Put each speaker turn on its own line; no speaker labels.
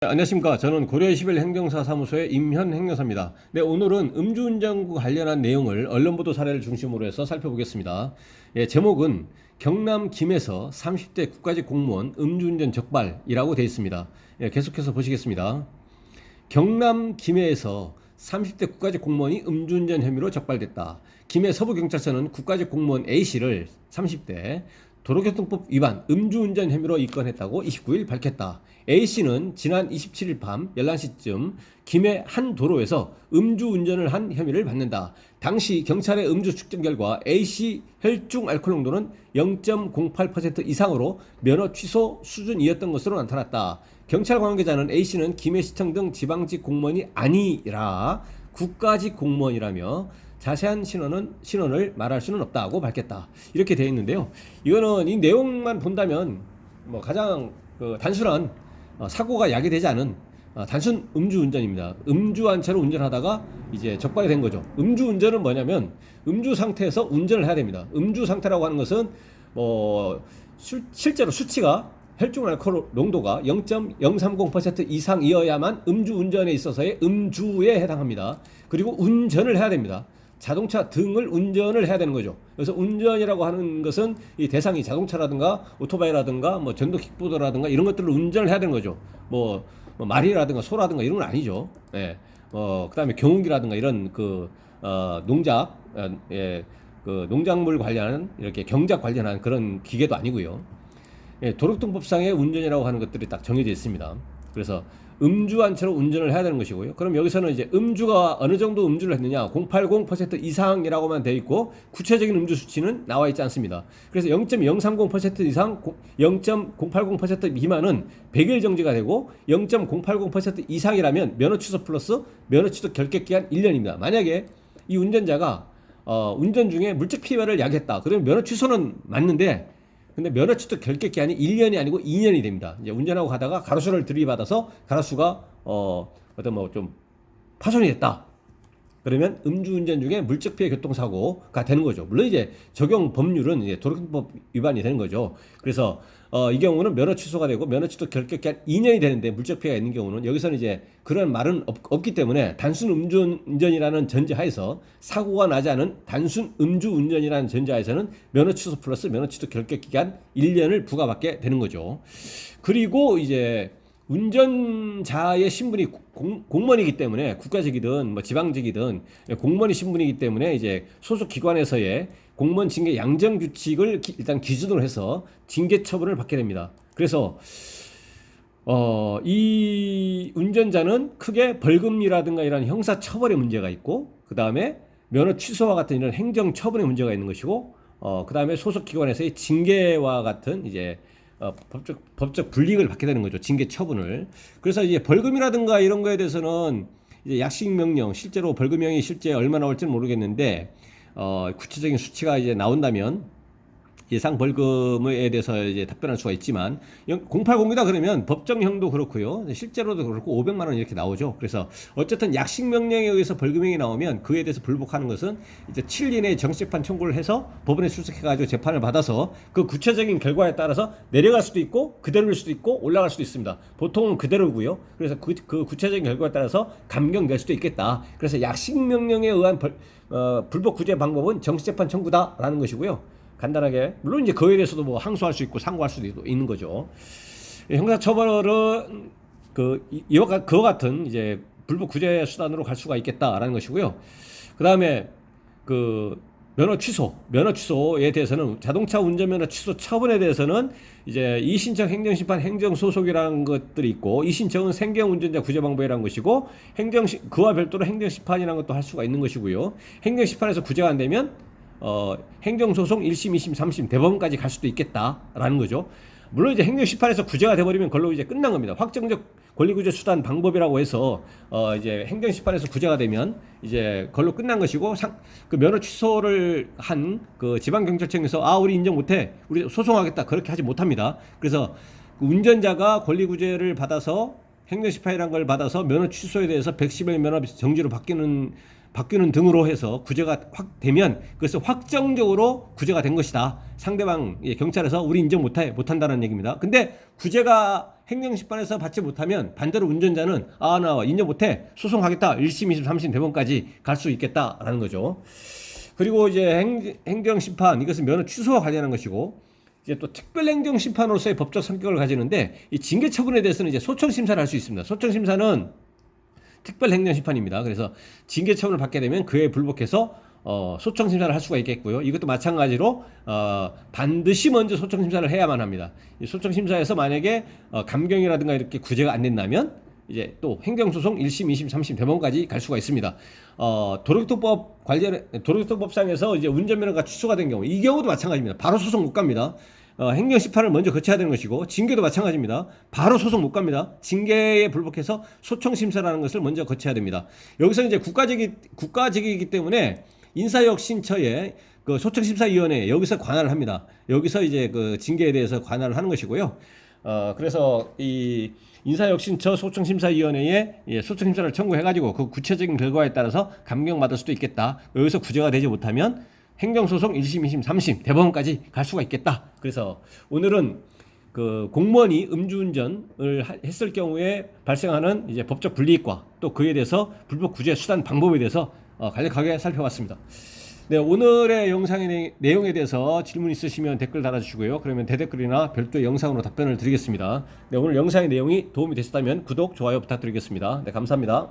네, 안녕하십니까. 저는 고려시벨 행정사 사무소의 임현 행정사입니다. 네, 오늘은 음주운전과 관련한 내용을 언론보도 사례를 중심으로 해서 살펴보겠습니다. 예, 제목은 경남 김해에서 30대 국가직 공무원 음주운전 적발이라고 되어 있습니다. 예, 계속해서 보시겠습니다. 경남 김해에서 30대 국가직 공무원이 음주운전 혐의로 적발됐다. 김해 서부경찰서는 국가직 공무원 A씨를 30대 도로교통법 위반 음주운전 혐의로 입건했다고 29일 밝혔다. A씨는 지난 27일 밤 11시쯤 김해 한 도로에서 음주운전을 한 혐의를 받는다. 당시 경찰의 음주 측정 결과 A씨 혈중 알코올 농도는 0.08% 이상으로 면허 취소 수준이었던 것으로 나타났다. 경찰 관계자는 A씨는 김해시청 등 지방직 공무원이 아니라 국가직 공무원이라며 자세한 신원을 말할 수는 없다고 밝혔다. 이렇게 되어 있는데요. 이거는 이 내용만 본다면 가장 단순한 사고가 야기되지 않은 단순 음주운전입니다. 음주한 채로 운전하다가 이제 적발이 된 거죠. 음주운전은 뭐냐면 음주 상태에서 운전을 해야 됩니다. 음주 상태라고 하는 것은 실제로 수치가 혈중 알코올 농도가 0.030% 이상이어야만 음주운전에 있어서의 음주에 해당합니다. 그리고 운전을 해야 됩니다. 자동차 등을 운전을 해야 되는 거죠. 그래서 운전이라고 하는 것은 이 대상이 자동차라든가 오토바이라든가 전동 킥보드라든가 이런 것들을 운전을 해야 되는 거죠. 말이라든가 소라든가 이런 건 아니죠. 예. 그다음에 경운기라든가 이런 농작, 농작물 관련한 이렇게 경작 관련한 그런 기계도 아니고요. 예, 도로교통법상의 운전이라고 하는 것들이 딱 정해져 있습니다. 그래서 음주한 채로 운전을 해야 되는 것이고요. 그럼 여기서는 이제 음주가 어느 정도 음주를 했느냐, 0.80% 이상이라고만 되어 있고 구체적인 음주 수치는 나와 있지 않습니다. 그래서 0.030% 이상, 0.080% 미만은 100일 정지가 되고 0.080% 이상이라면 면허 취소 플러스 면허 취소 결격 기간 1년입니다. 만약에 이 운전자가 운전 중에 물적 피해를 야기했다. 그러면 면허 취소는 맞는데 근데 면허 취소 결격 기한이 1년이 아니고 2년이 됩니다. 이제 운전하고 가다가 가로수를 들이받아서 가로수가 좀 파손이 됐다. 그러면 음주운전 중에 물적 피해 교통사고가 되는 거죠. 물론 이제 적용 법률은 이제 도로교통법 위반이 되는 거죠. 그래서 이 경우는 면허 취소가 되고 면허 취소 결격 기한 2년이 되는데 물적 피해가 있는 경우는 여기서는 이제 그런 말은 없기 때문에 단순 음주운전이라는 전제하에서 사고가 나지 않은 단순 음주운전이라는 전제하에서는 면허 취소 플러스 면허 취소 결격 기간 1년을 부과받게 되는 거죠. 그리고 이제 운전자의 신분이 공무원이기 때문에 국가직이든 지방직이든 공무원의 신분이기 때문에 이제 소속 기관에서의 공무원 징계 양정 규칙을 일단 기준으로 해서 징계 처분을 받게 됩니다. 그래서 이 운전자는 크게 벌금이라든가 이런 형사 처벌의 문제가 있고 그 다음에 면허 취소와 같은 이런 행정 처분의 문제가 있는 것이고 그 다음에 소속 기관에서의 징계와 같은 이제 법적 불이익을 받게 되는 거죠. 징계 처분을. 그래서 이제 벌금이라든가 이런 거에 대해서는 이제 약식 명령, 실제로 벌금형이 실제 얼마나 올지는 모르겠는데, 구체적인 수치가 이제 나온다면 예상 벌금에 대해서 이제 답변할 수가 있지만 080이다 그러면 법정형도 그렇고요. 실제로도 그렇고 500만 원 이렇게 나오죠. 그래서 어쨌든 약식 명령에 의해서 벌금형이 나오면 그에 대해서 불복하는 것은 이제 7일 이내에 정식재판 청구를 해서 법원에 출석해 가지고 재판을 받아서 그 구체적인 결과에 따라서 내려갈 수도 있고 그대로일 수도 있고 올라갈 수도 있습니다. 보통은 그대로고요. 그래서 그 구체적인 결과에 따라서 감경될 수도 있겠다. 그래서 약식 명령에 의한 불복 구제 방법은 정식재판 청구다라는 것이고요. 간단하게 물론 이제 그에 대해서도 항소할 수 있고 상고할 수도 있는 거죠. 형사처벌은 그와 같은 이제 불복 구제 수단으로 갈 수가 있겠다라는 것이고요. 그 다음에 면허 취소에 대해서는 자동차 운전면허 취소 처분에 대해서는 이제 이신청 행정심판 행정소속이라는 것들이 있고 이신청은 생경운전자 구제방법이라는 것이고 그와 별도로 행정심판이라는 것도 할 수가 있는 것이고요. 행정심판에서 구제가 안 되면 행정소송 1심, 2심, 3심 대법원까지 갈 수도 있겠다라는 거죠. 물론 이제 행정심판에서 구제가 돼버리면 그걸로 이제 끝난 겁니다. 확정적 권리구제 수단 방법이라고 해서 이제 행정심판에서 구제가 되면 이제 그걸로 끝난 것이고 그 면허 취소를 한 그 지방경찰청에서 우리 인정 못해, 우리 소송하겠다 그렇게 하지 못합니다. 그래서 그 운전자가 권리구제를 받아서 행정심판이라는 걸 받아서 면허 취소에 대해서 110일 면허 정지로 바뀌는 등으로 해서 구제가 확 되면 그것은 확정적으로 구제가 된 것이다. 상대방 경찰에서 우리 인정 못한다는 얘기입니다. 근데 구제가 행정심판에서 받지 못하면 반대로 운전자는 나 인정 못해 소송하겠다 1심, 2심, 3심 대법원까지 갈 수 있겠다라는 거죠. 그리고 이제 행정심판 이것은 면허 취소와 관련한 것이고 이제 또 특별행정심판으로서의 법적 성격을 가지는데 이 징계 처분에 대해서는 이제 소청 심사를 할 수 있습니다. 소청 심사는 특별행정심판입니다. 그래서 징계 처분을 받게 되면 그에 불복해서 소청 심사를 할 수가 있겠고요. 이것도 마찬가지로 반드시 먼저 소청 심사를 해야만 합니다. 이 소청 심사에서 만약에 감경이라든가 이렇게 구제가 안 된다면 이제 또 행정소송 1심, 2심, 3심 대법원까지 갈 수가 있습니다. 도로교통법상에서 이제 운전면허가 취소가 된 경우, 이 경우도 마찬가지입니다. 바로 소송 못 갑니다. 행정심판을 먼저 거쳐야 되는 것이고, 징계도 마찬가지입니다. 바로 소송 못 갑니다. 징계에 불복해서 소청심사라는 것을 먼저 거쳐야 됩니다. 여기서 이제 국가직이기 때문에 인사혁신처에 그 소청심사위원회 여기서 관할을 합니다. 여기서 이제 그 징계에 대해서 관할을 하는 것이고요. 그래서 이 인사혁신처 소청심사위원회에 소청심사를 청구해가지고 그 구체적인 결과에 따라서 감경받을 수도 있겠다. 여기서 구제가 되지 못하면 행정소송 1심, 2심, 3심 대법원까지 갈 수가 있겠다. 그래서 오늘은 그 공무원이 음주운전을 했을 경우에 발생하는 이제 법적 불이익과 또 그에 대해서 불법 구제 수단 방법에 대해서 간략하게 살펴봤습니다. 네, 오늘의 영상의 내용에 대해서 질문 있으시면 댓글 달아주시고요. 그러면 대댓글이나 별도의 영상으로 답변을 드리겠습니다. 네, 오늘 영상의 내용이 도움이 되셨다면 구독, 좋아요 부탁드리겠습니다. 네, 감사합니다.